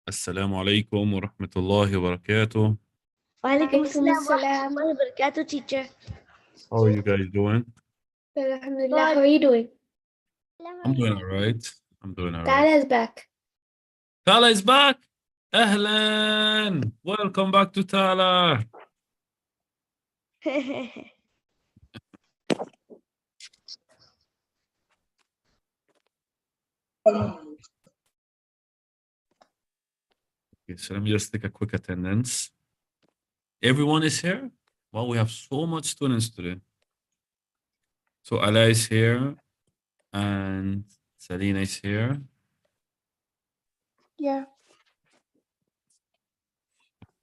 السلام عليكم ورحمة الله وبركاته. وعليكم السلام ورحمة الله وبركاته, teacher. How are you guys doing? Alhamdulillah, how are you doing? I'm doing all right. I'm doing all right. Tala is back. Tala is back. أهلا. Welcome back to Tala. Okay, so let me just take a quick attendance. Everyone is here? Well, we have so much students today. So Ala is here and Salina is here. Yeah.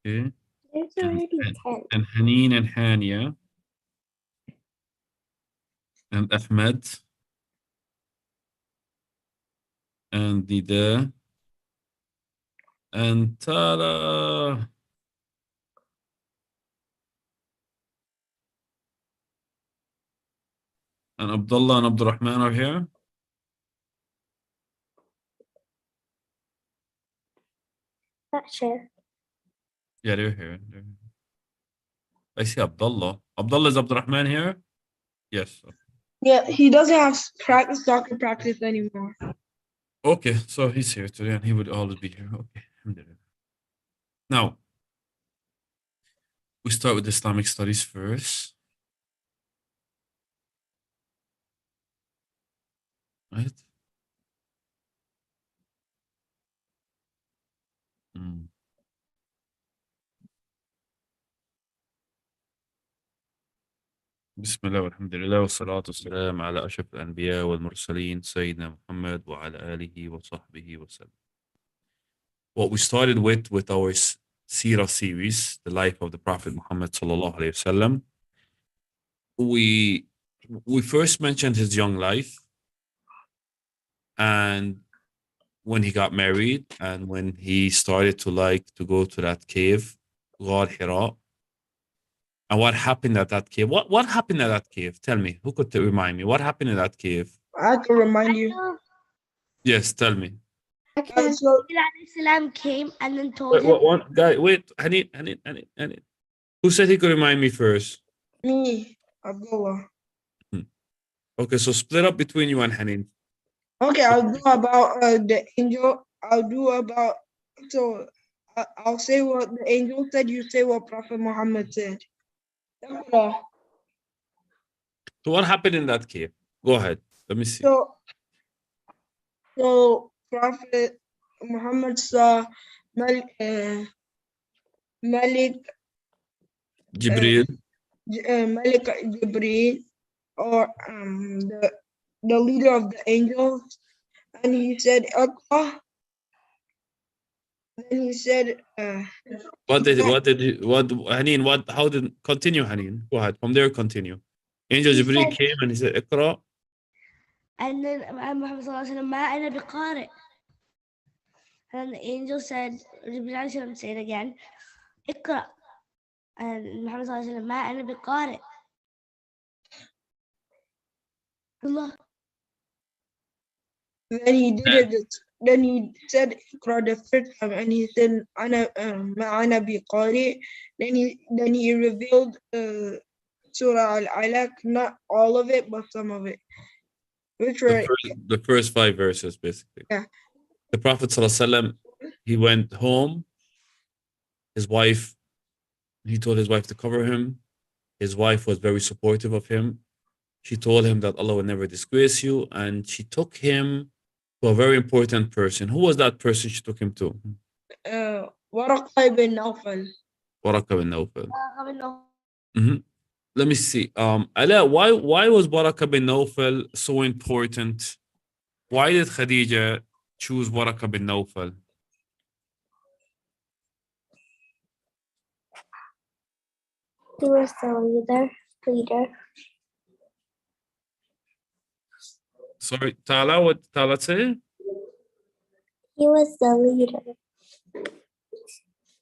Okay. There's already 10. And Haneen and Hania. And Ahmed. And Dida. And Tala. And Abdullah and Abdurrahman are here. Not sure. Yeah, they're here. I see Abdullah. Abdullah, is Abdurrahman here? Yes. Yeah, he doesn't have soccer practice anymore. Okay, so he's here today and he would always be here. Okay. Alhamdulillah. Now, we start with Islamic studies first. Right? بسم الله والحمد لله والصلاة والسلام على أشرف الأنبياء والمرسلين سيدنا محمد وعلى آله وصحبه وسلم. What we started with our Seerah series, the life of the Prophet Muhammad sallallahu alaihi wasallam, we first mentioned his young life and when he got married and when he started to go to that cave, Ghar Hira. And what happened at that cave? What happened at that cave? Tell me. Who could remind me? What happened in that cave? I can remind you. Yes, tell me. So, Salam came and then told Wait, him. one guy, wait. Hanit. Who said he could remind me first? me, Abdullah. Okay, so split up between you and Hanin. Okay, I'll do about the angel. I'll do about, so I'll say what the angel said, you say what Prophet Muhammad said. So what happened in that cave? Go ahead. Let me see. So Prophet Muhammad saw Malik Jibreel. Malik Jibreel, or the leader of the angels, and he said, Iqra. Then he said, Hanin, how did, continue Hanin. Go ahead. From there, continue. Angel He Jibreel said- came and he said, Iqra. And then Muhammad sallallahu alaihi wasallam, Ma ana biqari. And then the angel said, Jibreel said it again, Iqra. And Muhammad sallallahu alaihi wasallam, Ma ana biqari. Allah. then he did it. Then he said Iqra the third time, and he said Ma'ana biqari. Then he revealed Surah Al-Alaq, not all of it, but some of it, which were The first 5 verses, basically. Yeah. The Prophet ﷺ, he went home. His wife, he told his wife to cover him. His wife was very supportive of him. She told him that Allah will never disgrace you, and she took him to a very important person. Who was that person she took him to? Waraqah ibn Nawfal. Waraqah bin Nawfal. Let me see. Ala, why was Waraqah bin Nawfal so important? Why did Khadija choose Waraqah bin Nawfal? He was the leader. Sorry, Tala, what Tala say? He was the leader.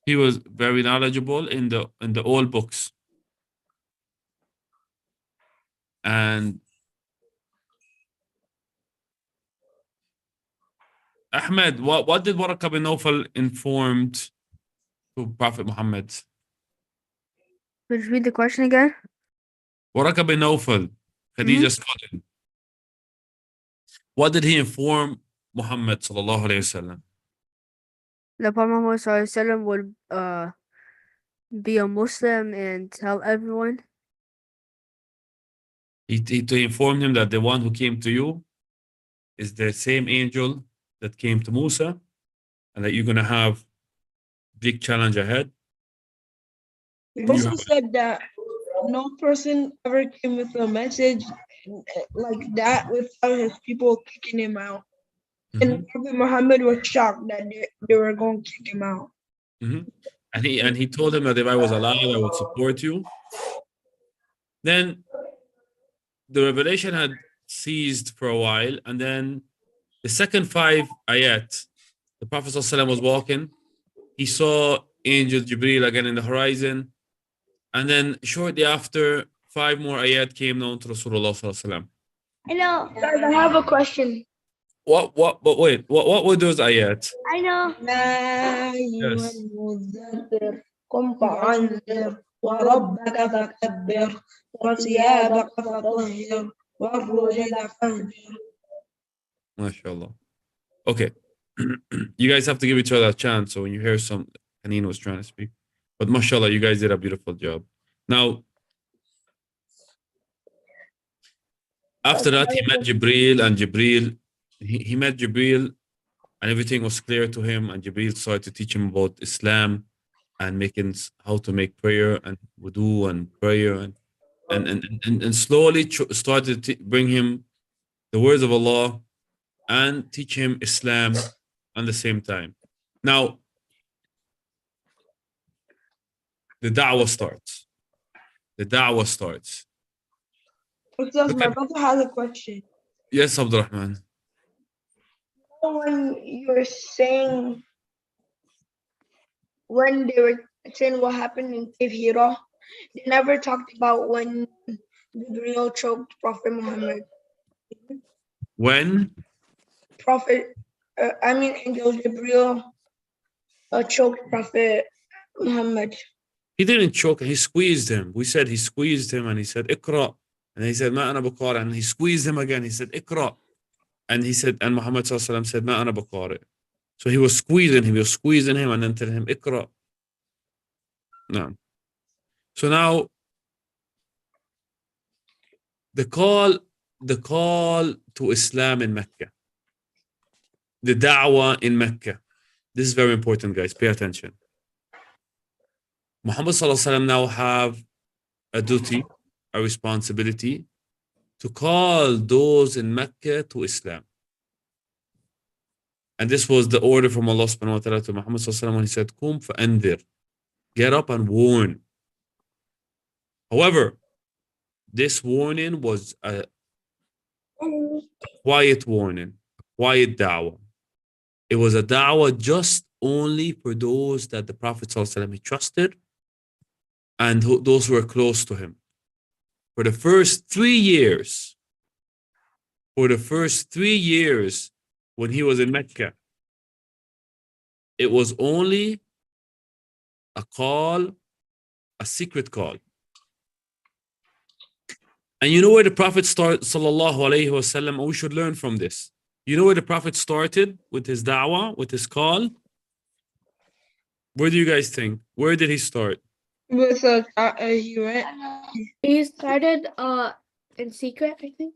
He was very knowledgeable in the old books. And Ahmed, what did Waraqah bin Nawfal informed to Prophet Muhammad? Could you read the question again? Waraqah bin Nawfal, Khadija's cousin. What did he inform Muhammad sallallahu alayhi wasallam? The Prophet Muhammad ﷺ would be a Muslim and tell everyone. He informed him that the one who came to you is the same angel that came to Musa, and that you're going to have big challenge ahead. He also said that no person ever came with a message like that without his people kicking him out. Mhm. And Prophet Muhammad was shocked that they were going to kick him out. Mhm. And he told him that if I was alive, I would support you. Then the revelation had ceased for a while, and then the second 5 ayat, the Prophet ﷺ was walking. He saw Angel Jibreel again in the horizon, and then shortly after, 5 more ayat came down to Rasulullah ﷺ. I know. Guys, I have a question. What were those ayat? I know. يا أيها المدثر قم فأنذر وربك فكبر وثيابك فطهر والرجل فاهجر. MashaAllah. Okay. You guys have to give each other a chance. So when you hear some, Haneen was trying to speak. But mashallah, you guys did a beautiful job. Now, after that, he met Jibreel, and Jibreel, he met Jibreel, and everything was clear to him. And Jibreel started to teach him about Islam and making how to make prayer and wudu and prayer, and slowly started to bring him the words of Allah and teach him Islam at the same time. Now, the da'wah starts. The da'wah starts. Ustadh, my brother has a question. Yes, Abdurrahman. When you're saying, when they were saying what happened in Cave Hira, they never talked about when Gabriel choked Prophet Muhammad. When? Angel Gabriel choked Prophet Muhammad. He didn't choke, he squeezed him. We said he squeezed him and he said, Iqra. And he said, Ma ana baqari. And he squeezed him again. He said, Iqra. And he said, and Muhammad said, Ma ana baqari. So he was squeezing him and then telling him, Iqra. No. So now, the call to Islam in Mecca, the da'wah in Mecca. This is very important, guys. Pay attention. Muhammad now have a duty, a responsibility to call those in Mecca to Islam. And this was the order from Allah subhanahu wa ta'ala to Muhammad when he said, Kum fa'andir. Get up and warn. However, this warning was a quiet warning, a quiet da'wah. It was a da'wah just only for those that the Prophet he trusted and those who were close to him. For the first 3 years, when he was in Mecca, it was only a call, a secret call. And you know where the Prophet started, sallallahu alayhi wasallam, and we should learn from this. You know where the Prophet started with his da'wah, with his call? Where do you guys think? Where did he start? With he went. He started in secret, I think.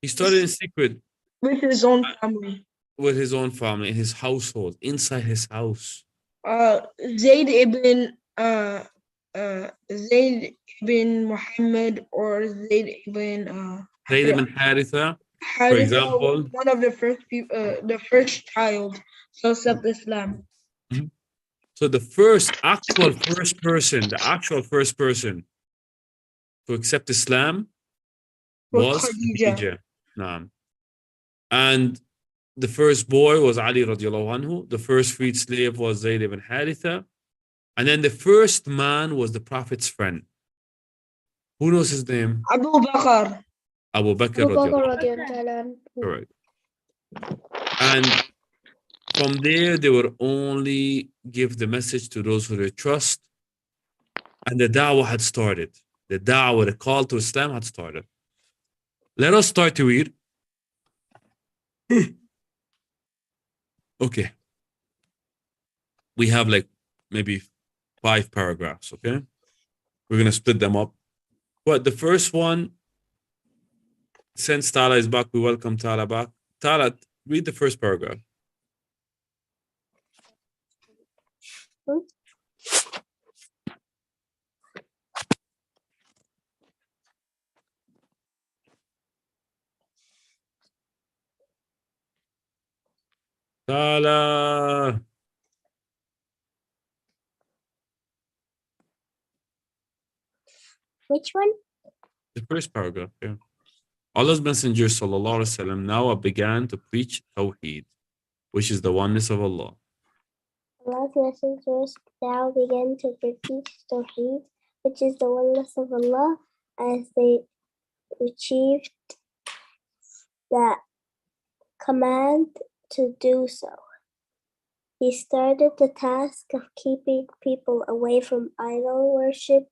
He started in secret With his own family. with his own family, in his household, inside his house. Zayd ibn Muhammad or Zayd ibn Zayd ibn Haritha, for Haritha, example. one of the first people, the first child to accept Islam. So the actual first person to accept Islam was Khadija. Naam. And the first boy was Ali radiallahu anhu. The first freed slave was Zayd ibn Haritha. And then the first man was the Prophet's friend. Who knows his name? Abu Bakr. Abu Bakr radiallahu anhu. Correct. And From there, they would only give the message to those who they trust. And the da'wah had started. The da'wah, the call to Islam had started. Let us start to read. Okay. We have like maybe 5 paragraphs, okay? We're going to split them up. But the first one, since Tala is back, we welcome Tala back. Tala, read the first paragraph. Tala. Which one? The first paragraph, yeah. Allah's Messenger sallallahu alaihi wasallam now began to preach Tawheed, which is the oneness of Allah. Allah's messengers now began to preach Tawheed, which is the oneness of Allah, as they achieved the command to do so. He started the task of keeping people away from idol worship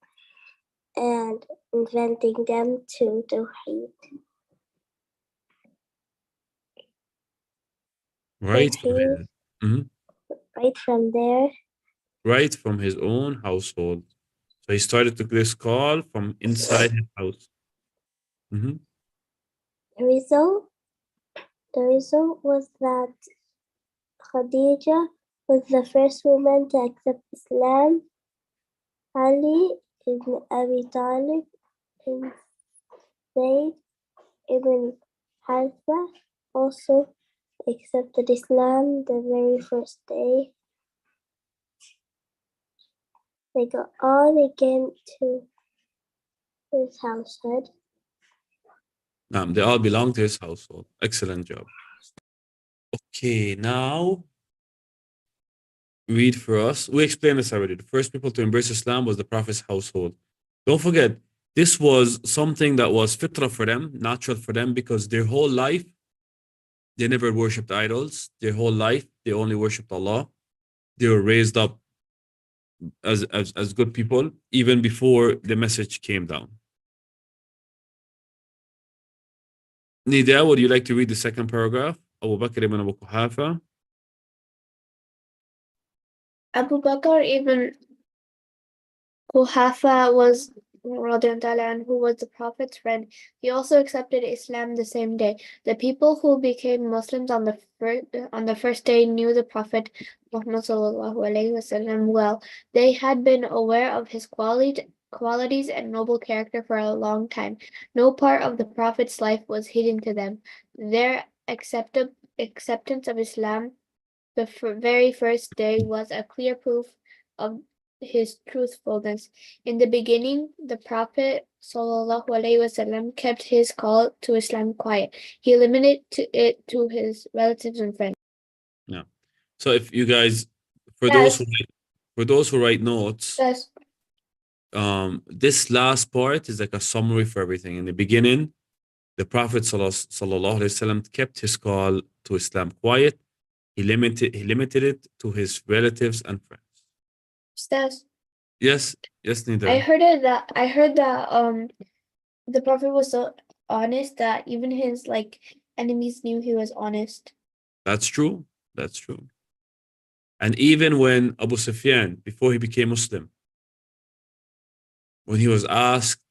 and inventing them to Tawheed. Right But from his, Mhm. right from there, Right from his own household. So he started to this call from inside his house. Mhm. the result was that Khadija was the first woman to accept Islam. Ali ibn Abi Talib and Zayd ibn Hartha also accepted Islam the very first day. They again to his household. They all belong to his household. Excellent job. Okay, now read for us. We explained this already. The first people to embrace Islam was the Prophet's household. Don't forget, this was something that was fitrah for them, natural for them, because their whole life, they never worshipped idols. Their whole life, they only worshipped Allah. They were raised up as good people, even before the message came down. Nida, would you like to read the second paragraph? Abu Bakr ibn Abu Quhafa. Abu Bakr ibn Quhafa was who was the Prophet's friend. He also accepted Islam the same day. The people who became Muslims on the first day knew the Prophet Muhammad well. They had been aware of his qualities and noble character for a long time. No part of the Prophet's life was hidden to them. Their acceptance of Islam the very first day was a clear proof of his truthfulness. In the beginning, the Prophet ﷺ kept his call to Islam quiet. He limited it to his relatives and friends. Yeah. So if you guys, for Yes. those who write notes, Yes. this last part is like a summary for everything. In the beginning, the Prophet ﷺ kept his call to Islam quiet. He limited it to his relatives and friends. Ustadh, Yes, Nida. I heard that the Prophet was so honest that even his enemies knew he was honest. That's true. That's true. And even when Abu Sufyan, before he became Muslim, when he was asked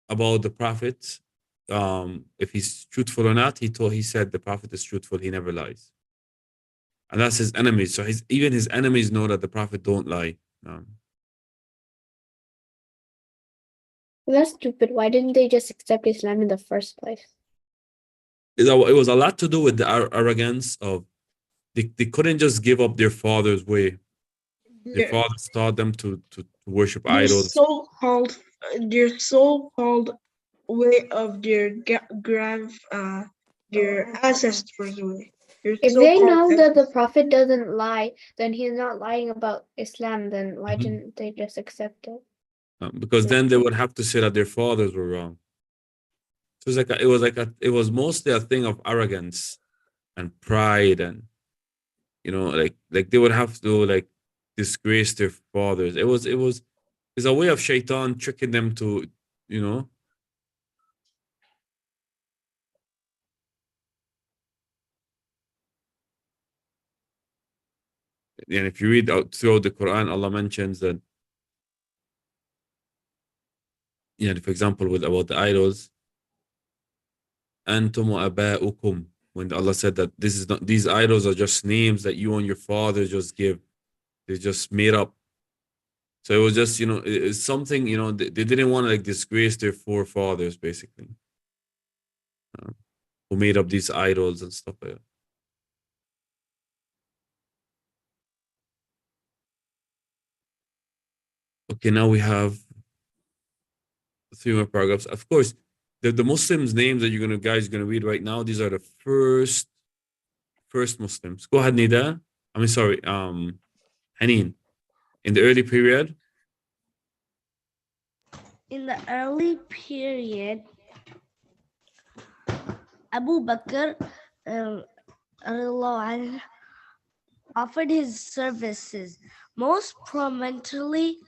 about the Prophet, if he's truthful or not, he said the Prophet is truthful, he never lies. And that's his enemies. So even his enemies know that the Prophet don't lie. That's stupid. Why didn't they just accept Islam in the first place? It was a lot to do with the arrogance of they couldn't just give up their father's way. Their fathers taught them to worship idols. Their so-called way of their ancestors' way. If they know that the Prophet doesn't lie, then he's not lying about Islam, then why didn't they just accept it? Because then they would have to say that their fathers were wrong. So it was mostly a thing of arrogance and pride, and like they would have to like disgrace their fathers. It's a way of shaitan tricking them to, you know. And if you read out throughout the Quran, Allah mentions that, for example, with about the idols, Antum wa aba'ukum, when Allah said that these idols are just names that you and your father just give. They just made up. So it was just, it's something, they didn't want to like disgrace their forefathers, basically, who made up these idols and stuff like that. Okay, now we have 3 more paragraphs. Of course, the Muslims' names that you're gonna read right now, these are the first Muslims. Go ahead, Nida. I mean, sorry, Haneen. In the early period. In the early period, Abu Bakr radiallahu anhu, offered his services most prominently,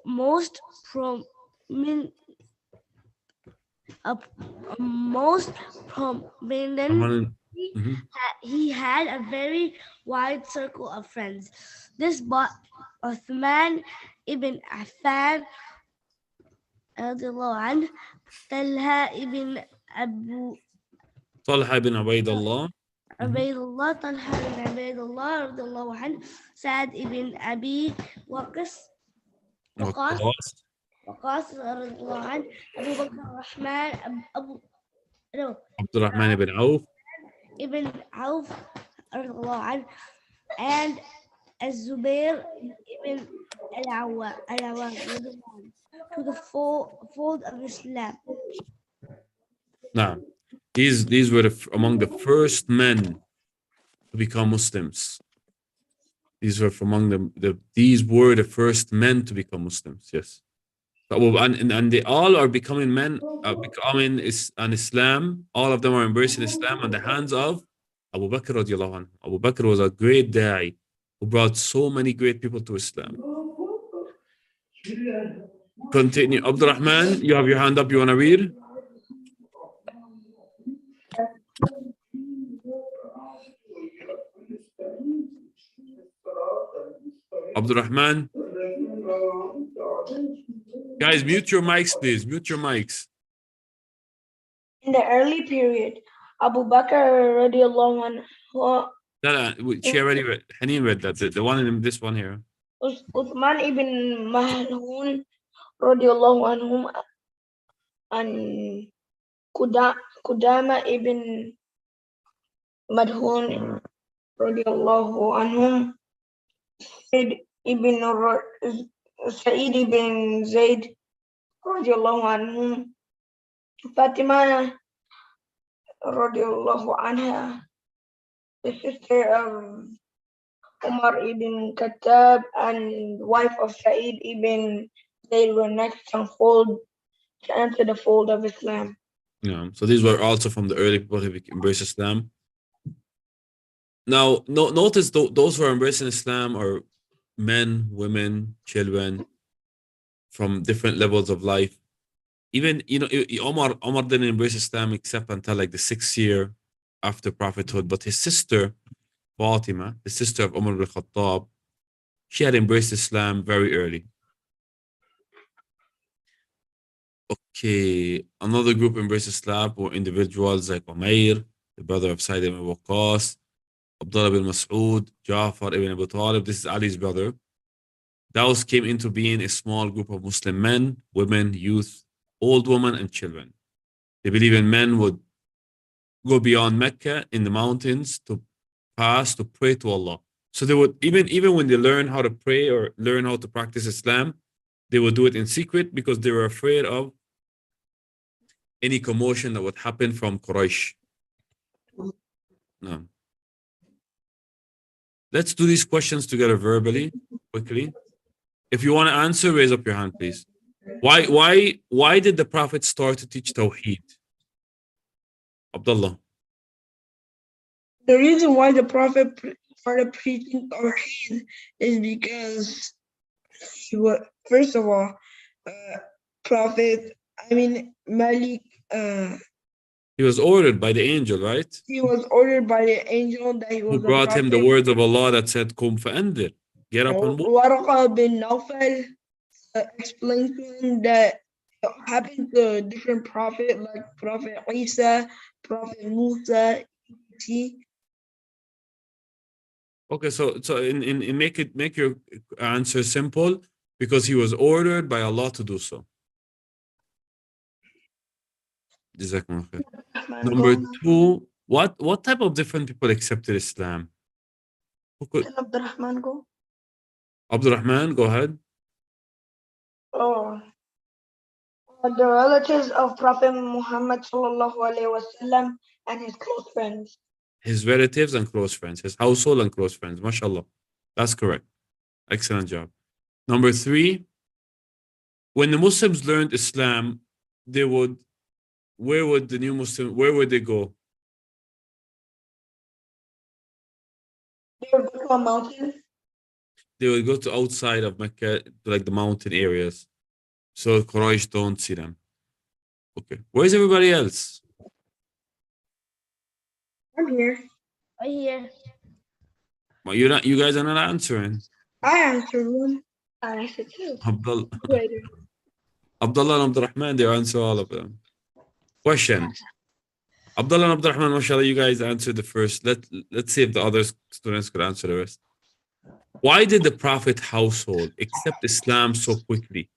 most prominent Mhm. he had a very wide circle of friends. This brought Uthman ibn Affan radiallahu anhu, Talha ibn Talha ibn Ubaidullah. Ubaidullah, Talha ibn Ubaidullah radiallahu anhu, Sa'd ibn Abi Waqas radiallahu anhu, Abu Bakr Rahman, Abdul Rahman ibn Auf. Ibn Auf radiallahu anhu, and Az-Zubair ibn al-Awwam to the fold of Islam. Now, these were among the first men to become Muslims. These were among these were the first men to become Muslims. Yes, and they all are becoming men, becoming an Islam. All of them are embracing Islam on the hands of Abu Bakr radiallahu anhu. Abu Bakr was a great da'i who brought so many great people to Islam. Continue. Abdurrahman, you have your hand up. You want to read? Abdurrahman. Guys, mute your mics, please. Mute your mics. In the early period, Abu Bakr radiallahu anhu, She already read. Haneen read that. The one in this one here. Uthman ibn Mahun radiallahu anhum, and Qudama ibn Madhun radiallahu anhum, Sa'id ibn Zayd radiallahu anhum, Fatima radiallahu anha, the sister of Umar ibn Khattab and wife of Sa'id ibn Zayd, were next to enter the fold of Islam. Yeah. So these were also from the early people who embraced Islam. Now, notice those who are embracing Islam are men, women, children from different levels of life. Even, Omar didn't embrace Islam except until like the 6th year after prophethood. But his sister, Fatima, the sister of Umar ibn Khattab, she had embraced Islam very early. Okay, another group embraced Islam were individuals like Umair, the brother of Sa'id ibn Waqqas, Abdullah ibn Mas'ud, Ja'far ibn Abu Talib. This is Ali's brother. Those came into being a small group of Muslim men, women, youth, old women, and children. They believe in men would go beyond Mecca in the mountains to pass to pray to Allah. So they would, even when they learn how to pray or learn how to practice Islam, they would do it in secret because they were afraid of any commotion that would happen from Quraysh. No. Let's do these questions together verbally, quickly. If you want to answer, raise up your hand, please. Why did the Prophet start to teach Tawheed? Abdullah. The reason why the Prophet started preaching Tawheed is because he was, first of all, Malik, He was ordered by the angel, right? he was ordered by the angel that he Who was a brought him the prophet. words of Allah that said, Kum fa'andir. Get up and walk. Waraqa bin Nawfal explained to him that it happened to different prophets like Prophet Isa, Prophet Musa, etc. Okay, so in make your answer simple, because he was ordered by Allah to do so. Jazakumullah khair. Number two, what type of different people accepted Islam? Who could? Can Abdurrahman go? Abdurrahman, go ahead. Oh, the relatives of Prophet Muhammad sallallahu alaihi wasallam and his close friends. His relatives and close friends, his household and close friends. MashaAllah. That's correct. Excellent job. Number three, when the Muslims learned Islam, where would they go? They would go to a mountain. They would go to outside of Mecca, to like the mountain areas, so Quraysh don't see them. Okay, where's everybody else? I'm here. Right here. Well, you guys are not answering. I answered one. I answered two. Later. Abdullah and Abdurrahman, they answer all of them. Question. Abdullah and Abdurrahman, mashallah, you guys answered the first. Let's see if the other students could answer the rest. Why did the Prophet household accept Islam so quickly?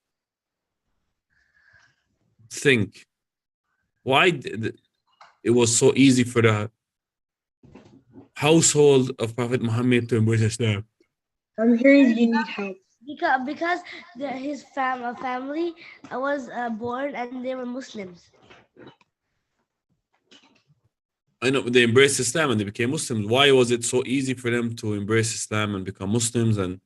Think. Why it was so easy for the household of Prophet Muhammad to embrace Islam? I'm here if you need help. Because his family was born and they were Muslims. I know they embraced Islam and they became Muslims. Why was it so easy for them to embrace Islam and become Muslims, and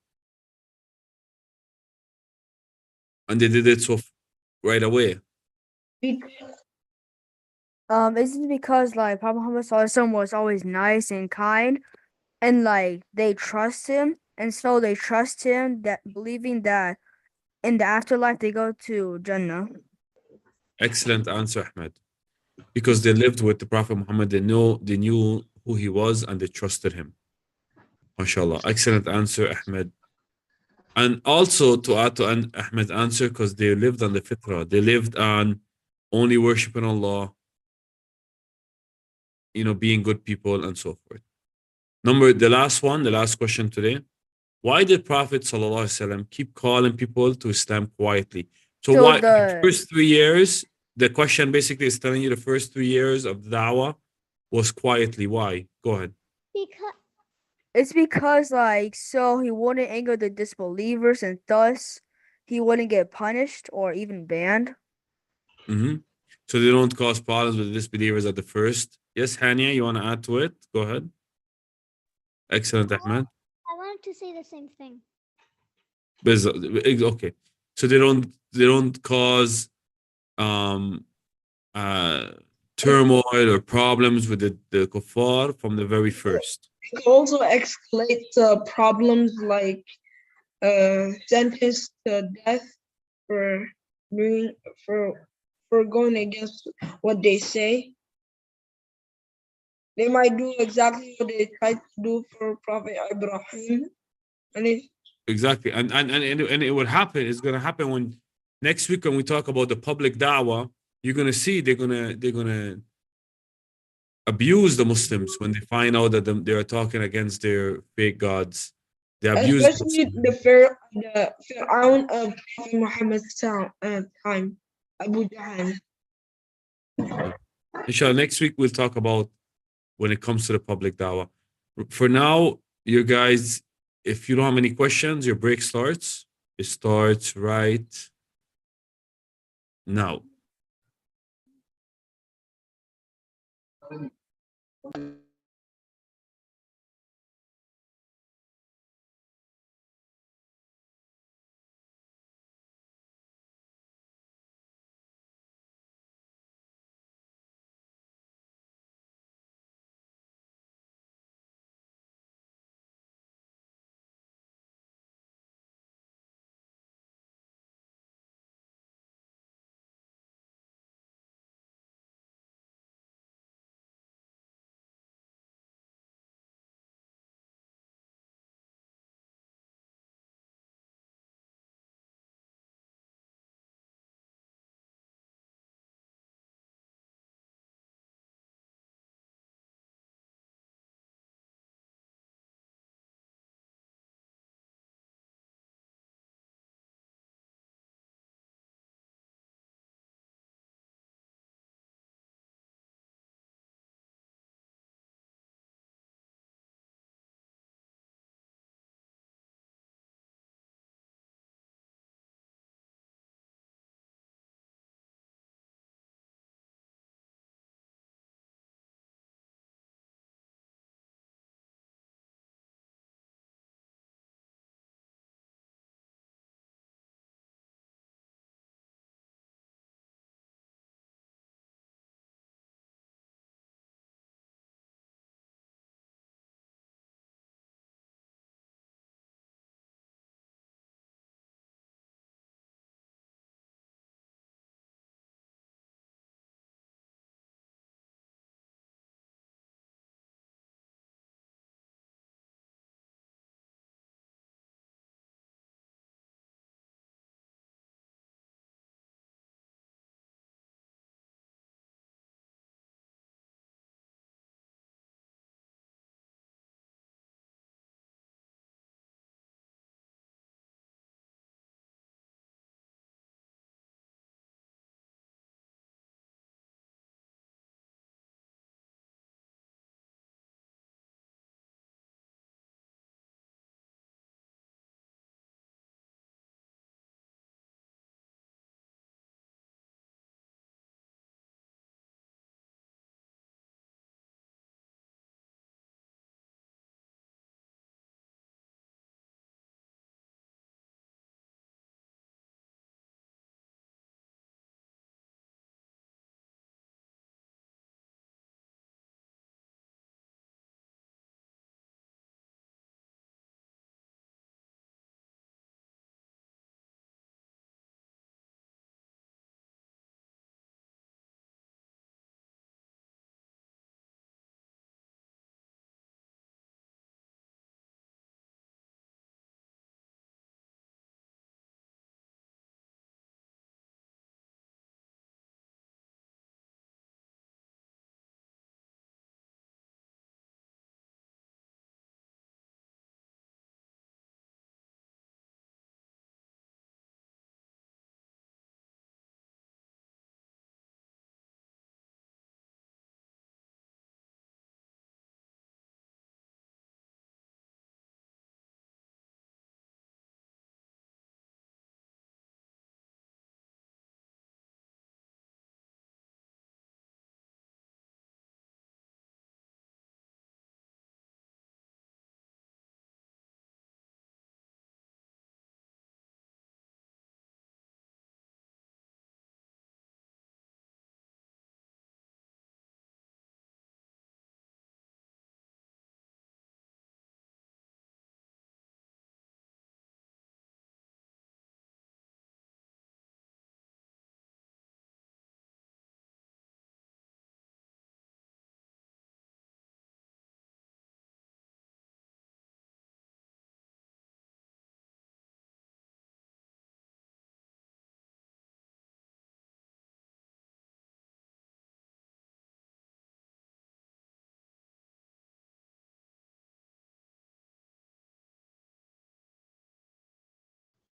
they did it so right away? Isn't it because like Prophet Muhammad SAW was always nice and kind, and like they trust him, and so they trust him, that believing that in the afterlife they go to Jannah. Excellent answer, Ahmed. Because they lived with the Prophet Muhammad, they knew who he was and they trusted him. MashaAllah. Excellent answer, Ahmed. And also to add to Ahmed's answer, because they lived on the fitrah, they lived on only worshiping Allah, being good people and so forth. The last question today. Why did Prophet ﷺ keep calling people to Islam quietly? So why the first 3 years, the question basically is telling you the first 3 years of the da'wah was quietly. Why? Go ahead. It's because like so he wouldn't anger the disbelievers, and thus he wouldn't get punished or even banned. So they don't cause problems with the disbelievers at the first. Yes, Hania, you want to add to it? Go ahead. Excellent, Ahmed. I wanted to say the same thing. Okay, so they don't cause turmoil or problems with the kuffar from the very first. It also escalates problems like sentence to death for going against what they say. They might do exactly what they tried to do for Prophet Ibrahim. Exactly, and it would happen. It's gonna happen when next week when we talk about the public da'wah. You're gonna see they're gonna abuse the Muslims when they find out that they are talking against their fake gods. They abuse especially the Fir'aun of Prophet Muhammad's time, Abu Jahl. Inshallah, next week we'll talk about when it comes to the public da'wah. For now, you guys, if you don't have any questions, your break starts. It starts right now.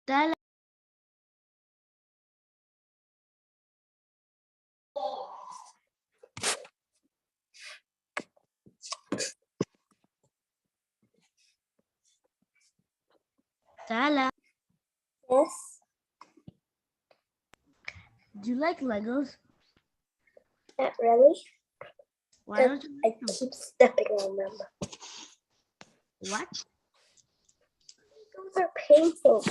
تعال. تعال. Yes. Do you like Legos? Not really. Why don't you I like them? keep stepping on them. What? Those are painful.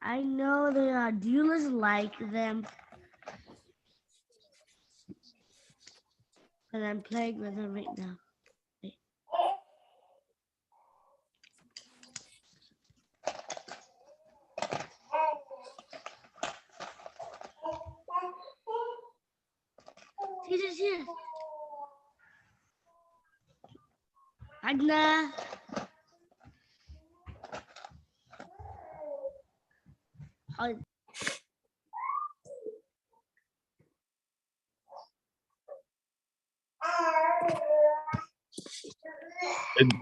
I know they are. Do you just like them? But I'm playing with them right now. Wait. Teacher's here. Agna. Oh,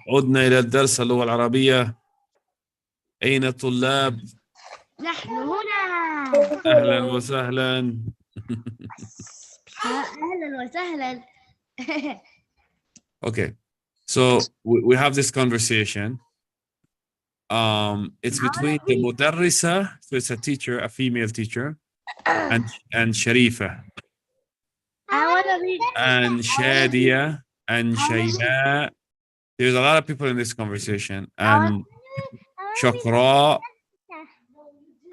عدنا إلى الدرس اللغة العربية. أين الطلاب؟ نحن هنا. أهلا وسهلا. أهلا وسهلا. Okay, so we have this conversation. It's between the mudarrisa, so it's a teacher, a female teacher, and Sharifa, I want to read. and Shadia, and Shayma. There's a lot of people in this conversation, and Shakra,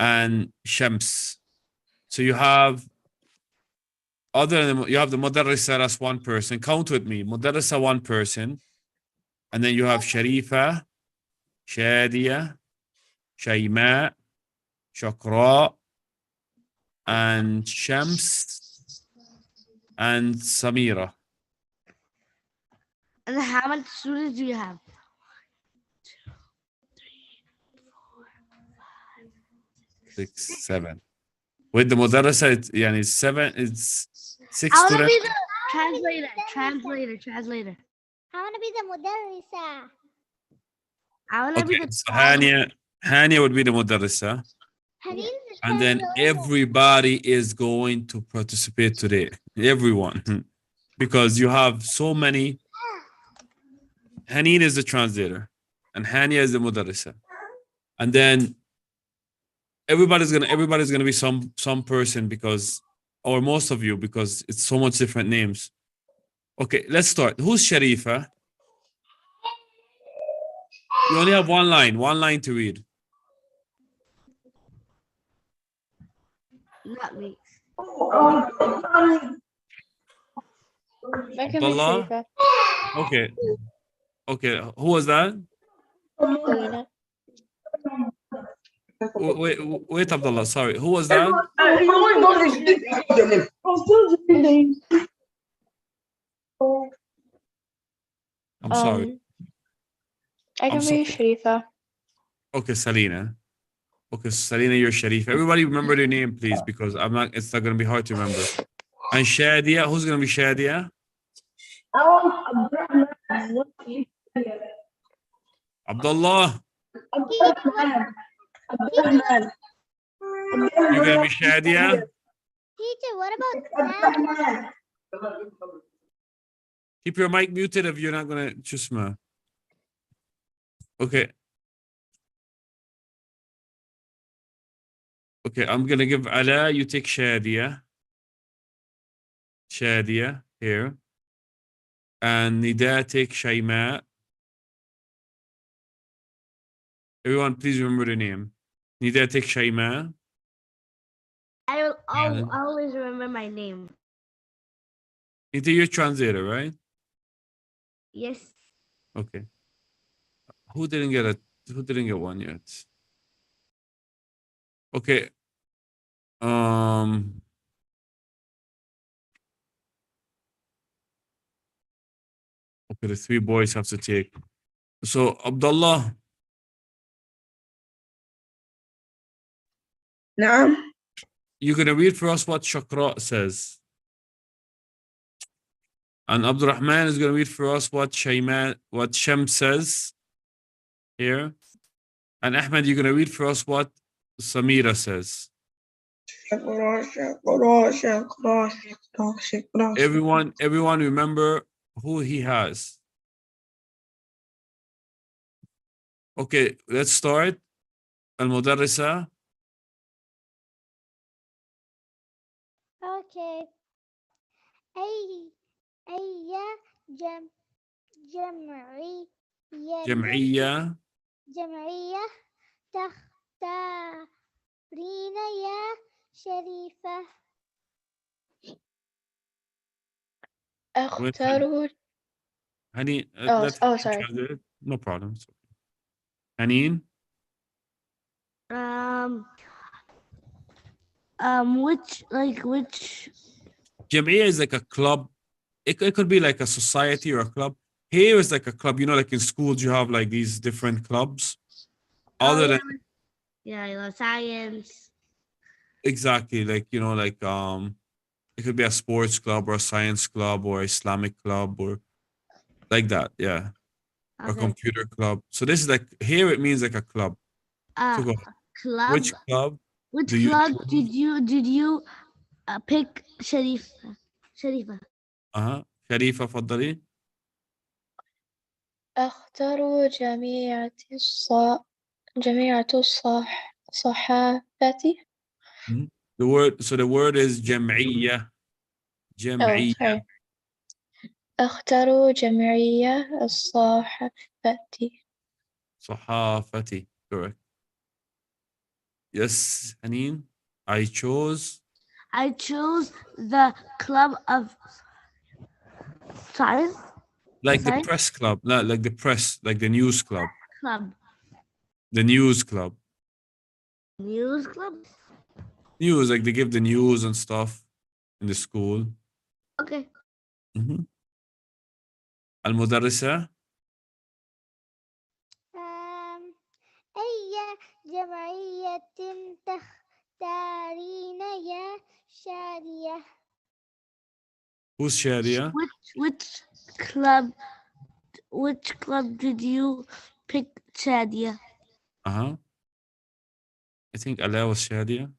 and Shams. So you have you have the mudarrisa as one person. Count with me. Mudarrisa one person, and then you have Sharifa, Shadia, Shayma, Shakra, and Shams, and Samira. And how many students do you have? 6, 7. With the mudarrisa, it's 7. It's 6 I want to students. be the translator. I want to be the mudarrisa. I want to be Okay, the so Hania would be the mudarrisa, Haneem is and then translator. everybody is going to participate today. Everyone, because you have so many. Haneen is the translator, and Hania is the mudarrisa, and then everybody's gonna be some person, because, or most of you, because it's so much different names. Okay, let's start. Who's Sharifa? You only have one line to read. not me. I can be Abdullah? Sharifa. Okay. Who was that? Selena. Wait, Abdullah. Sorry. Who was that? I'm sorry. I can be Sharifa. Okay, Salina. Okay, Salina, you're Sharif. Everybody remember their name, please, because it's not gonna be hard to remember. And Shadia, who's gonna be Shadia? Abdullah, you're gonna be Shadia? Teacher, what about that? Keep your mic muted if you're not gonna chusma. Okay. Okay, I'm gonna give Ala, you take Shadia. Shadia, here. And Nida, take Shayma. Everyone, please remember the name. Nida, take Shayma. I will And- always remember my name. Nida, you're translator, right? Yes. Okay. Who didn't get one yet? Okay. Okay, the 3 boys have to take. So Abdullah, نعم. you're gonna read for us what Shakra says. And Abdurrahman is gonna read for us what Shams says here. And Ahmed, you're gonna read for us what Samira says. Everyone remember who he has. Okay, let's start. المدرسة. Okay. أي جمعية جمعية. جمعية تختارين يا شريفة. أختار Hani, Oh, let's oh, sorry. translate it. No problem. It's okay. Hanin, which Jamia is like a club. It could be like a society or a club. Here is like a club. You know, like in schools, you have like these different clubs. Other than science. exactly, like you know, like it could be a sports club or a science club or Islamic club or like that. Yeah, a Okay. computer club. So this is like here. It means like a club. So go ahead. Club. Which club? Which do you club choose? did you pick Sharifa? شريفة فضلي. أختار جميع الصحافة. The word is جمعية. Oh, جمعية. sorry. أختار جميع الصحافة. صحافتي. Correct. Yes, Hanin. I chose the club of science like the Science? press club, not like the press, like the news club. club. The news club. News club. News, like they give the news and stuff in the school. Okay. Mhm. المدرسة. أي جمعية تختارين يا شادية. Who's Shadia? Which club did you pick, Shadia? I think Ala was Shadia.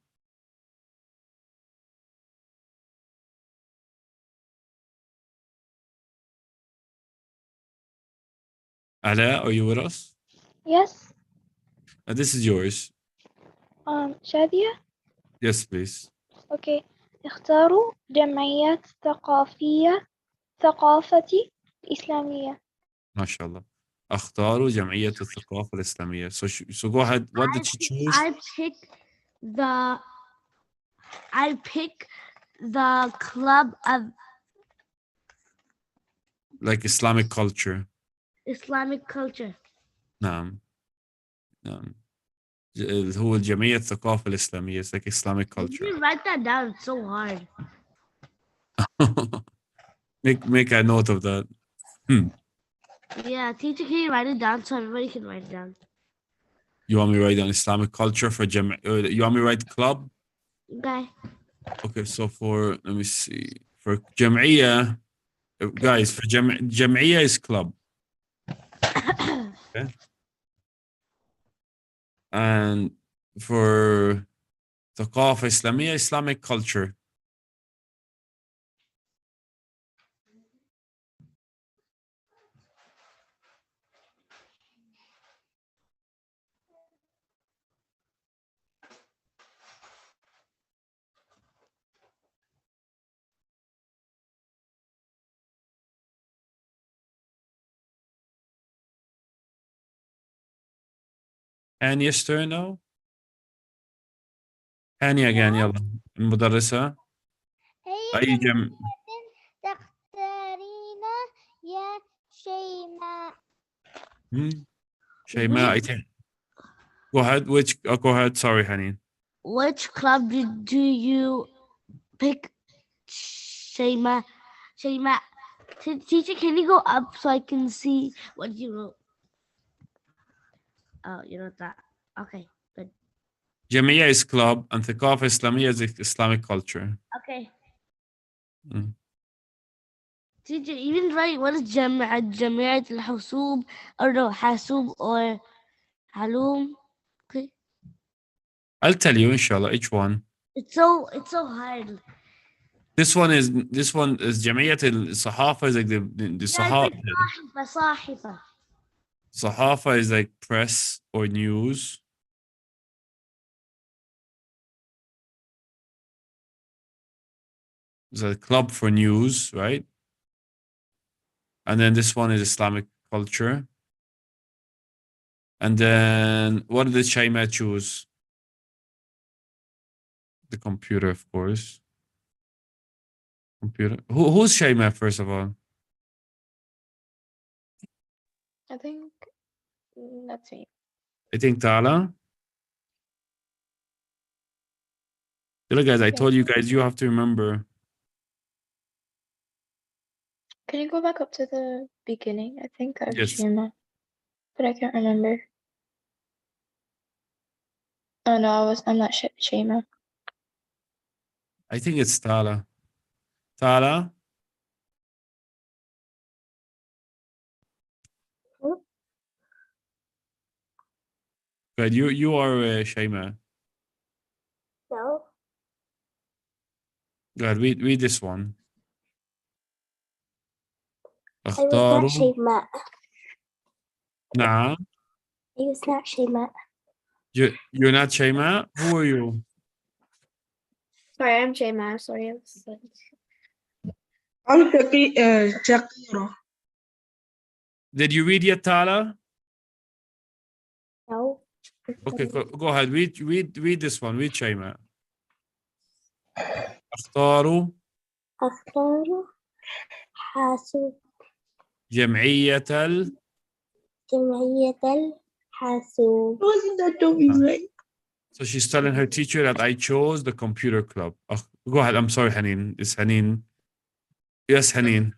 Ala, are you with us? Yes. This is yours. شادية. Yes, please. Okay. اختاروا جمعيات ثقافة الإسلامية. ما شاء الله. أختار جمعية الثقافة الإسلامية. So go ahead. What did she choose? I pick the club of Like Islamic culture. Islamic culture. نعم. هو الجمعية الثقافة الإسلامية. It's like Islamic culture. You write that down. It's so hard. make a note of that. Yeah, teacher, can you write it down so everybody can write it down? You want me to write down Islamic culture for you want me to write club? Okay. Okay, so for, let me see. For جمعية, guys, for جمعية is club. Okay. And for ثقافة إسلامية, Islamic culture. هاني's turn now. هاني again, يلا. المدرسة. أي جمع. تختارين يا شيماء. شيماء, I think. Go ahead. Go ahead. Sorry, Hanin. Which club do you pick, Shayma? Teacher, can you go up so I can see what you wrote? Oh, you wrote that. Okay, good. Jamia is club and ثقافة إسلامية is Islamic culture. Okay. Mm. Teacher, even write what is جمعية الحاسوب or no حاسوب or علوم. I'll tell you, inshallah, each one. It's so hard. This one is جمعية الصحافة is like the Yeah, صحافة. it's like صاحفة. صحافة is like press or news. It's a club for news, right? And then this one is Islamic culture. And then what did the Shaima choose? The computer, of course. Computer. Who's Shaima, first of all? I think that's me. I think Tala. Look, guys, I told you guys, you have to remember. Can you go back up to the beginning? I think I was Yes. Shima, but I can't remember. Oh no, I'm not Shima. I think it's Tala. Tala? Good. You are Shaima. No. Good. Read this one. I was not اختاروا. Shema. نعم. I was not Shema. You're not Shaima? Who are you? Sorry, I'm Shima. I'm sorry. I'm Shakira. Did you read yet, Tala? No. Okay, go ahead. Read this one. Read Shaima. اختاروا أختار حاسوب جمعية جمعية الحاسوب. Wasn't that Toby, right? So she's telling her teacher that I chose the computer club. Go ahead. I'm sorry, Hanin. It's Hanin. Yes, Hanin.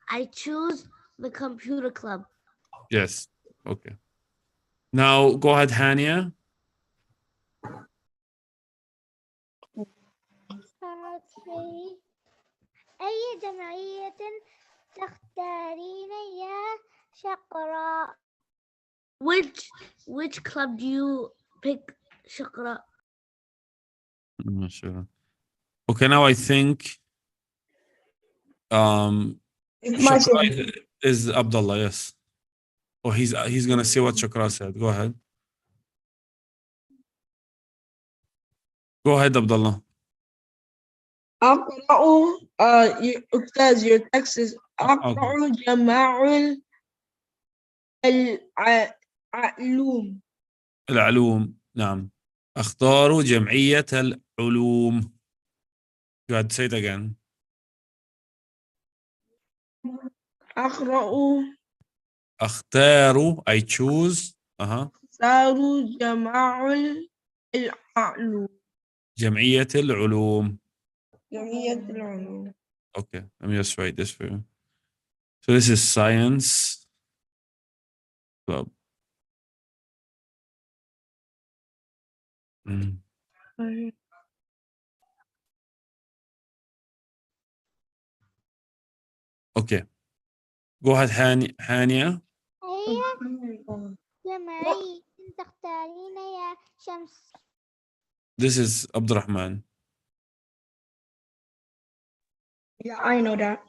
I choose the computer club. Yes. Okay. Now go ahead, Hania. Okay. أي جمعية تختارين يا شقراء؟ Which club do you pick, Shakra? I'm not sure. Okay, now I think It's my Shakra turn. is Abdullah, yes. Oh, he's gonna say what Shakra said. Go ahead. Go ahead, Abdullah. أقرأ أستاذ your text is أقرأ جماع العلوم. العلوم، نعم. اختاروا جمعية العلوم. Go ahead, say it again. اختاروا I choose اختاروا جماع العلوم. جمعية العلوم. جمعية العلوم. Okay, let me just write this for you. So this is science club. Okay. Go ahead, Hania. أي جمعية تختارين يا شمس؟ This is Abdurrahman. Yeah, I know that.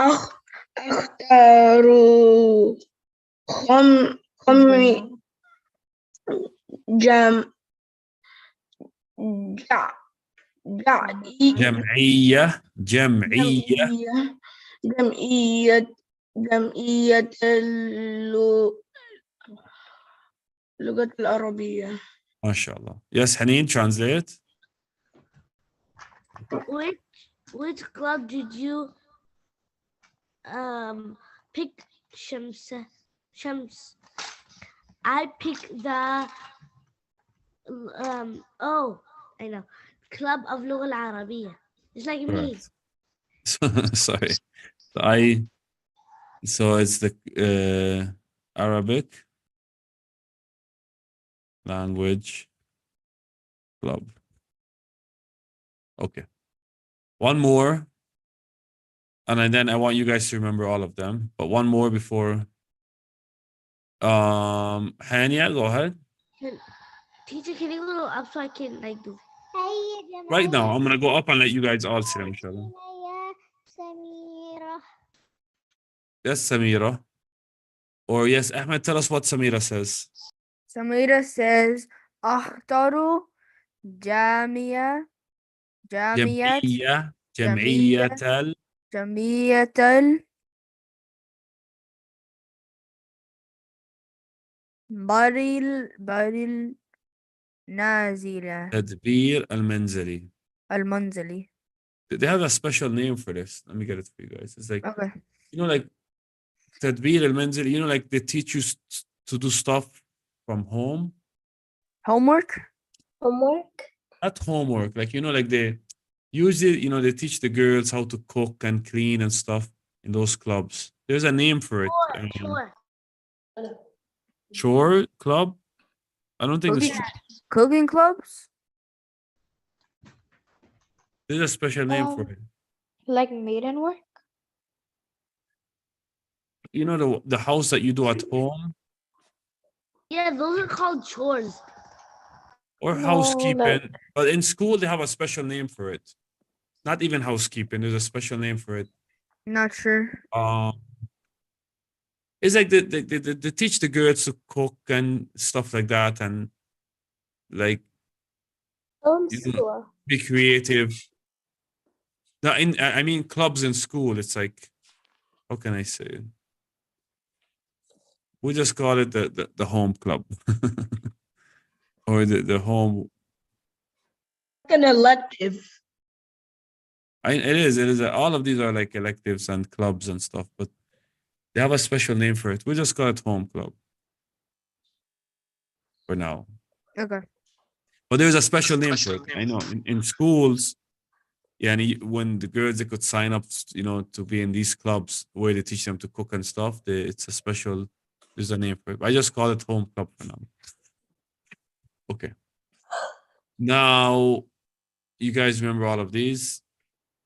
أختار جم جمعية جمعية اللغة العربية. ما شاء الله. Yes, Hanin, translate. Which club did you pick, Shams? I picked the I know, Club of Lugha Al-Arabiya. It's like me. Sorry. So it's the Arabic language club. Okay. One more. And then I want you guys to remember all of them. But one more before Hania, go ahead. Teacher, can you go up so I can like do? أي Right now, جمعية I'm gonna go up and let you guys all see them, inshallah. يا سميرة. Yes, Samira. Or yes, Ahmed, tell us what Samira says. Samira says, أحضر جامعة جامعة جمعية جمعية بري النازلة تدبير المنزلي. المنزلي. They have a special name for this. Let me get it for you guys. It's like, Okay. like تدبير المنزلي, like they teach you to do stuff from home. Homework? Homework. Not homework. Like, like they usually, they teach the girls how to cook and clean and stuff in those clubs. There's a name for it. Sure. Chore club? I don't think it's Cooking clubs? there's a special name for it. Like maiden work? The house that you do at home Yeah, those are called chores. or No, housekeeping. But in school they have a special name for it. Not even housekeeping, there's a special name for it. Not sure. It's like they teach the girls to cook and stuff like that, and like Homeschool. be creative. No, I mean clubs in school. It's like, how can I say it? We just call it the home club or the home. An elective. It is. All of these are like electives and clubs and stuff, but they have a special name for it. We just call it home club for now. Okay. But there's a special name for it. I know in schools, yeah, and when the girls they could sign up, to be in these clubs where they teach them to cook and stuff. It's a special. There's a name for it. I just call it home club for now. Okay. Now, you guys remember all of these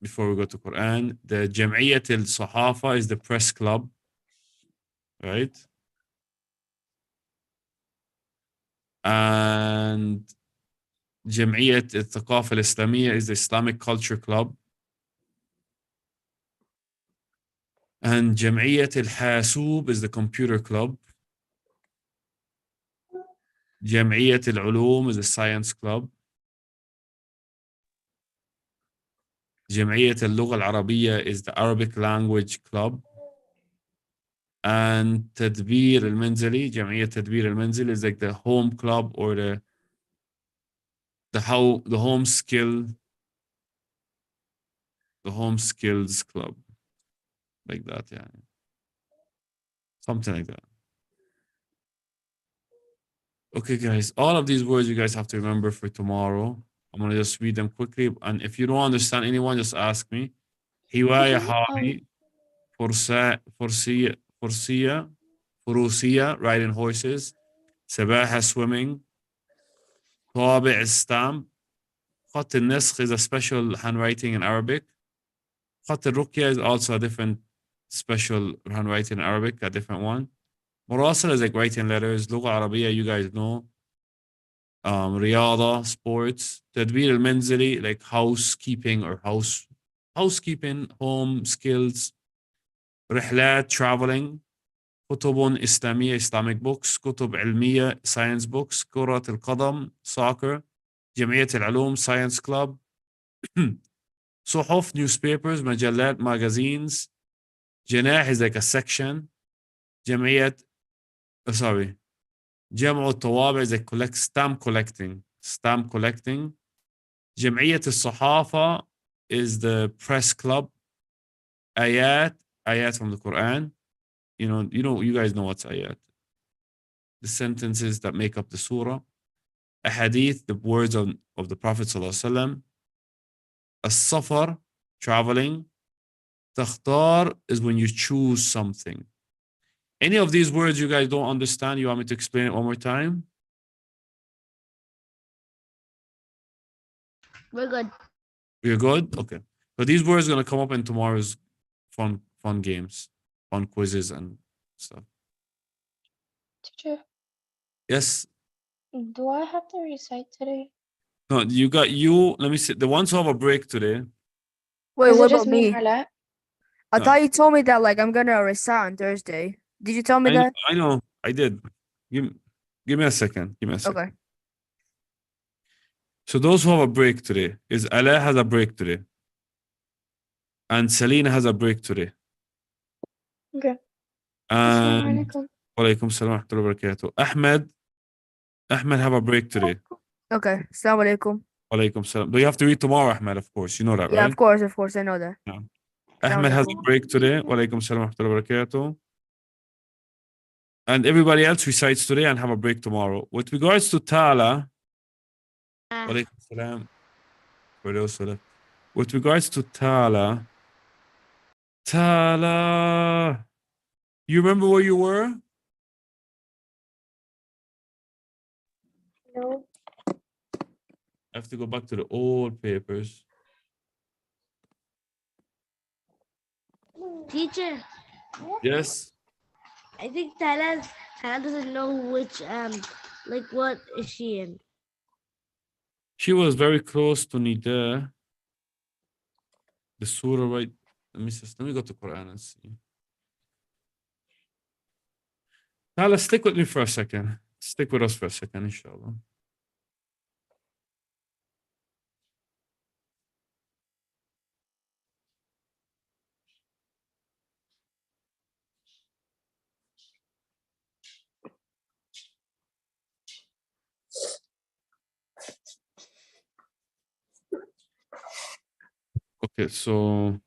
before we go to Quran. The Jam'iyyat al-Sahafa is the press club, right? And Jam'iyyat al-Thaqafa al-Islamiyya is the Islamic Culture Club. And Jam'iyyat al-Hasub is the Computer Club. Jam'iyyat al-Ulum is the Science Club. Jam'iyyat al-Lugha al-Arabiyya is the Arabic Language Club. And Tadbir al-Manzili, Jam'iyyat Tadbir al-Manzili is like the home club or the home skills club. Like that, yeah. Something like that. Okay, guys, all of these words you guys have to remember for tomorrow. I'm gonna just read them quickly, and if you don't understand anyone, just ask me. Hiwaya Hari, Furusiya, riding horses, Sabaha, swimming, Tabi' stamp, Khat al-Naskh is a special handwriting in Arabic. Khat al-Ruqya is also a different special handwriting in Arabic, a different one. Murasala is like writing letters. Lugha Arabiya, you guys know. Riyada, sports. Tadbir al-Manzili, like housekeeping or housekeeping, home skills. Rihlat, traveling. Kutubun Islamiyya, Islamic books. Kutub Ilmiya, science books. Kurat al-Qadam, soccer. Jam'iyyat al-Ulum, science club. Suhuf, newspapers. Majallat, magazines. Janah is like a section. Jam'iyyat, جمع الطوابع is like stamp collecting. جمعية الصحافة is the press club. Ayat from the Quran. You guys know what's ayat. The sentences that make up the surah. Ahadith, the words of the Prophet sallallahu alaihi wasallam. As-safar, traveling. Takhtar is when you choose something. Any of these words you guys don't understand, you want me to explain it one more time? We're good. We're good? Okay. So these words are going to come up in tomorrow's fun games, fun quizzes and stuff. Teacher, Yes. do I have to recite today? No, you got you. Let me see. The ones who have a break today. Wait, Is what it just about me me? and Arla? I No. thought you told me that like I'm gonna recite on Thursday. Did you tell me that? I know. I did. Give me a second. Give me a second. Okay. So those who have a break today is Ala has a break today, and Selena has a break today. Okay. And Assalamualaikum. Walaikum salam wa rahmatullahi wa barakatuh. Ahmed have a break today. Okay. Assalamu alaikum. Walaikum salam. But you have to read tomorrow, Ahmed, of course. You know that, Yeah, right? of course, I know that. Yeah. Assalamu Ahmed has a alaikum. break today. Walaikum salam wa rahmatullahi wa barakatuh. And everybody else recites today and have a break tomorrow. With regards to Tala, Walaikum salam. With regards to Tala, you remember where you were? No. I have to go back to the old papers. Teacher, Yes. I think Tala doesn't know which like what is she in? She was very close to Nida. The surah, right? Let me go to Quran and see. Now let's stick with me for a second. Stick with us for a second, inshallah. Okay, so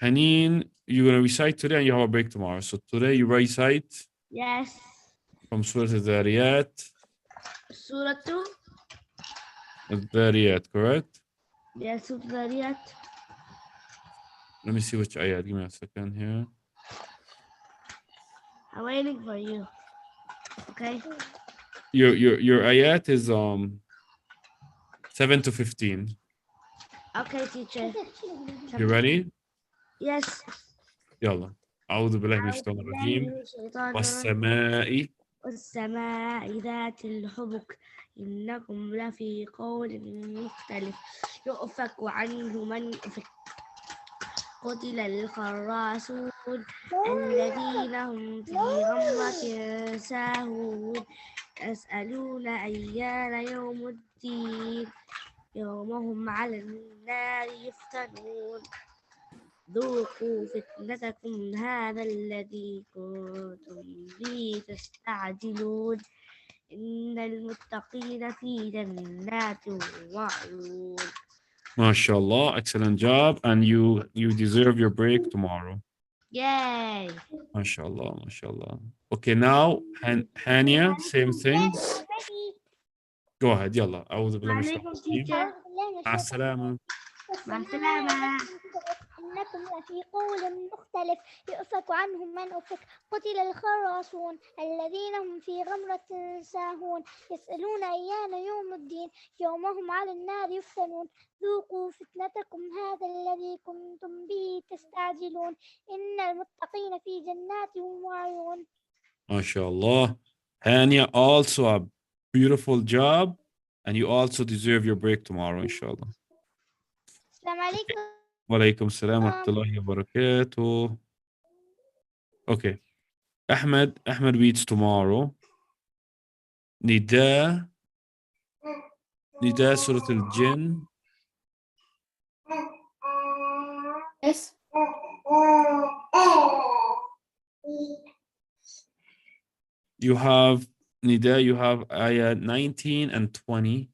Haneen, you're gonna recite today and you have a break tomorrow. So today you recite Yes. from Surah Al-Dhariyat. Surah 2. Al-Dhariyat, correct? Yes, Surah Dhariyat. Let me see which ayat. Give me a second here. I'm waiting for you. Okay. Your ayat is 7 to 15. Okay, teacher. You ready? Yes. يلا. أعوذ بالله من أعوذ الشيطان بالله الرجيم. من الشيطان الرجيم. والسماء والسماء ذات الحبك إنكم لفي قول مختلف يؤفك عنه من أفك قتل الخراسون الذين هم في غمرة ساهون يسألون أيان يوم الدين يوم هم على النار يفتنون ذوقوا فتنتكم هذا الذي كنتم به تستعجلون إن المتقين في جنات وعيون. MashaAllah, excellent job. And you deserve your break tomorrow. Yay! MashaAllah, MashaAllah. Okay, now Hania, same thing. Go ahead, يلا. أعوذ بالله من الشيطان عليكم الرجيم. teacher. مع السلامة. مع السلامة. إنكم لفي قول مختلف يؤفك عنهم من أفك قتل الخراصون الذين هم في غمرة ساهون يسألون أيان يوم الدين يوم هم على النار يفتنون ذوقوا فتنتكم هذا الذي كنتم به تستعجلون إن المتقين في جنات وعيون. MashaAllah. Hania, also a beautiful job. And you also deserve your break tomorrow, inshallah. السلام عليكم. Walaikum salam wa rahmatullahi wa barakatuh. Okay. Ahmed reads tomorrow. Nida Surah Al-Jinn. Yes. You have Nida, you have ayah 19 and 20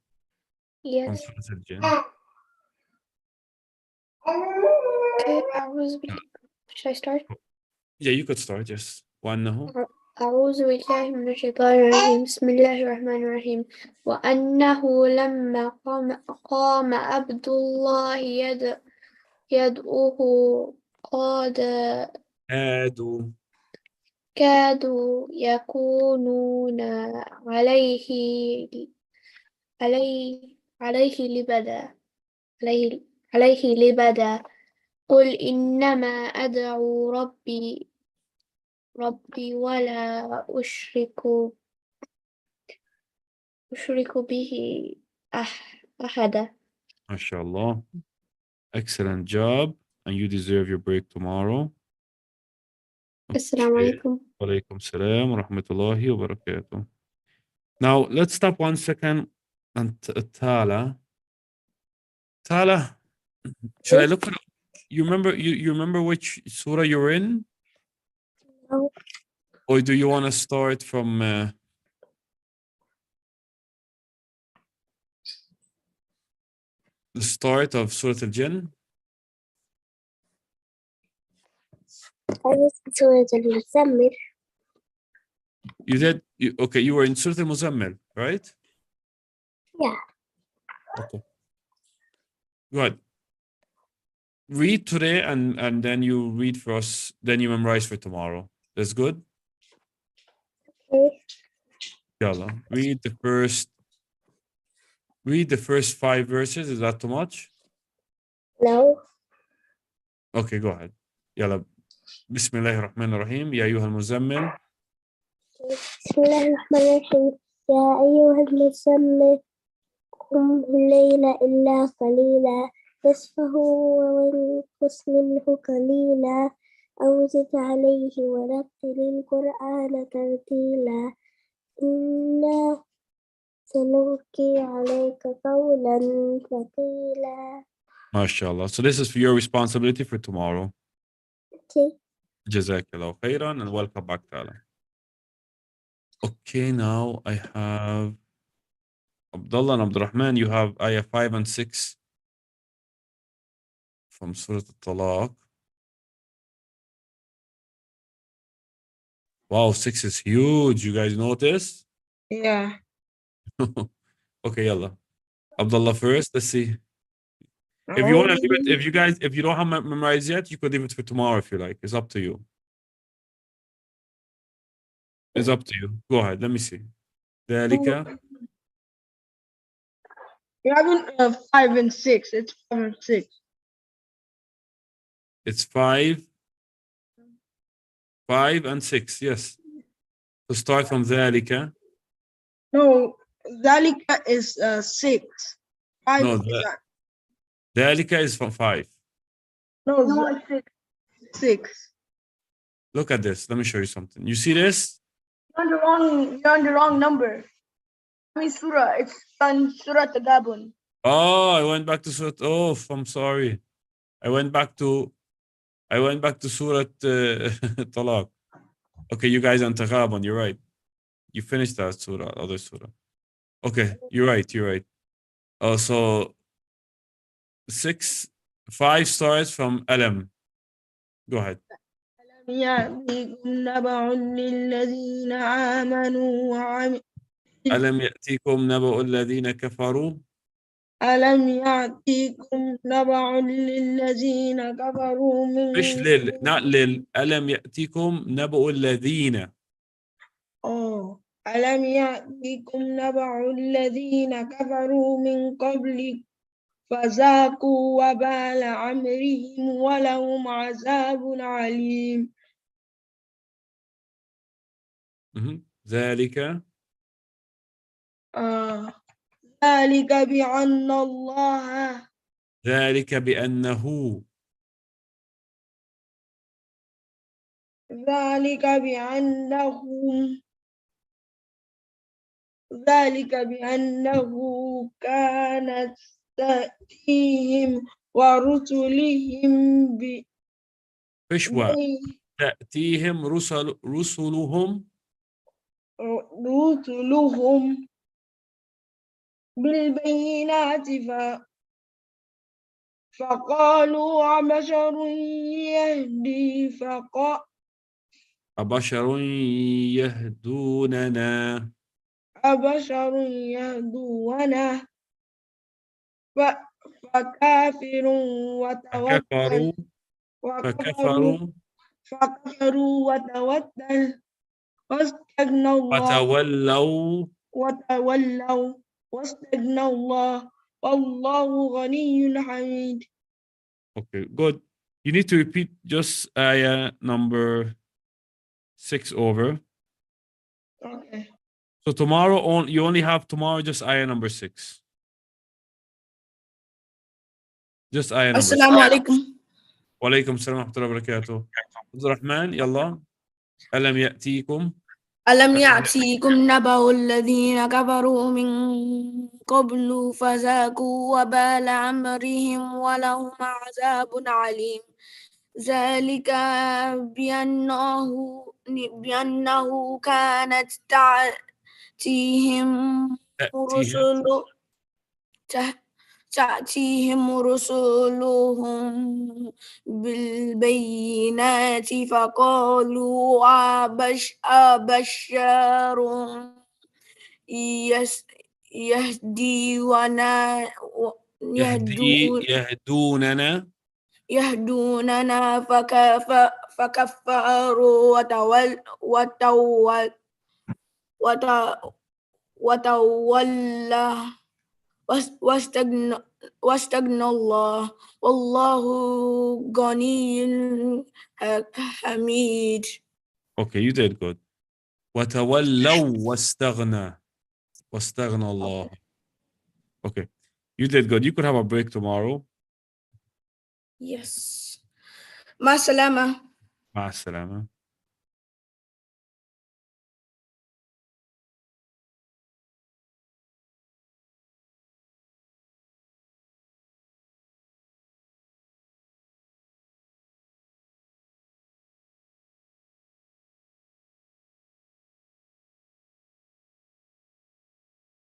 from Yes. Surah Al-Jinn. Okay. Should I start? Yeah, you could start, yes. وأنه أعوذ بالله من الشيطان الرجيم بسم الله الرحمن الرحيم وأنه لما قام عبد الله يدعوه كادوا يكونون عليه لبدا قل إنما أدعو ربي ولا أشرك به أحدا. MashaAllah. Excellent job. And you deserve your break tomorrow. السلام عليكم. Walaikum salam wa rahmatullahi wa barakatuh. Now, let's stop 1 second. And Tala. Tala, should I look for you remember which surah you're in? No. Or do you want to start from the start of Surah Al-Jinn? I was in Surah Al-Muzammil. You did? Okay, you were in Surah Al-Muzammil, right? Yeah. Okay. Good. Read today and then you read for us, then you memorize for tomorrow. That's good? Okay. Yalla. Read the first 5 verses. Is that too much? No. Okay, go ahead. Yalla. Bismillahir Rahmanir Rahim. Ya ayyuhal muzammil. بسم الله الرحمن الرحيم يا أيها المزمل قم الليل إلا قليلا نصفه وانقص منه قليلا أو زد عليه ورتل القرآن ترتيلا إنا سنلقي عليك قولا ثقيلا. MashaAllah. So this is for your responsibility for tomorrow. Okay. Jazakallah khairan and welcome back, Tala. Okay, now I have Abdullah and Abdurrahman. You have ayah 5 and 6 from Surah Al-Talaq. Wow, 6 is huge. You guys notice? Yeah. Okay, yalla. Abdullah first. Let's see. If you want to leave it, if you don't have memorized yet, you could leave it for tomorrow if you like. It's up to you. It's up to you. Go ahead. Let me see. ذلك. You haven't 5 and 6. It's 5 and 6. It's 5 and 6. Yes. To start from ذلك. No, Zalika is 6. 5 No, is ذلك is from 5. no, it's 6. Look at this. Let me show you something. You see this? You're on the wrong number. I mean surah. It's on Surah Tadabun. Oh, I went back to Surah. Oh, I'm sorry. I went back to Surah Talaq. Okay, you guys on Taghabun. You're right. You finished that surah, other surah. Okay, you're right. Oh, so 5 starts from Alam. Go ahead. يأتيكم نبأ للذين آمنوا وعملوا ألم يأتيكم نبأ الذين كفروا ألم يأتيكم نبأ للذين كفروا من مش not لل ألم يأتيكم نبأ الذين ألم يأتيكم نبأ الذين كفروا من قبل فذاقوا وبال أمرهم ولهم عذاب عليم. ذلك ذلك بأن الله ذلك بأنه كانت تأتيهم ورسلهم فشوى تأتيهم رسلهم بالبينات فقالوا أبشر يهدوننا فكفروا وتولوا واستغنى الله واستغنى الله والله غني حميد. Okay, good. You need to repeat just ayah number 6 over. Okay. So tomorrow, you only have tomorrow just ayah number 6. Just ayah number 6. السلام عليكم. وعليكم السلام ورحمة الله وبركاته. عبد الرحمن يلا. ألم يأتيكم ألم يأتيكم نبأ الذين كفروا من قبل فذاقوا وبال أمرهم ولهم عذاب عليم ذلك بأنه كانت تأتيهم رسلهم بالبينات فقالوا أبشار يهدوننا فكفروا وتولى واستغنى الله والله غني حميد. Okay, you did good. وتولوا واستغنى الله. Okay, you did good. You could have a break tomorrow. Yes. مع السلامة. مع السلامة.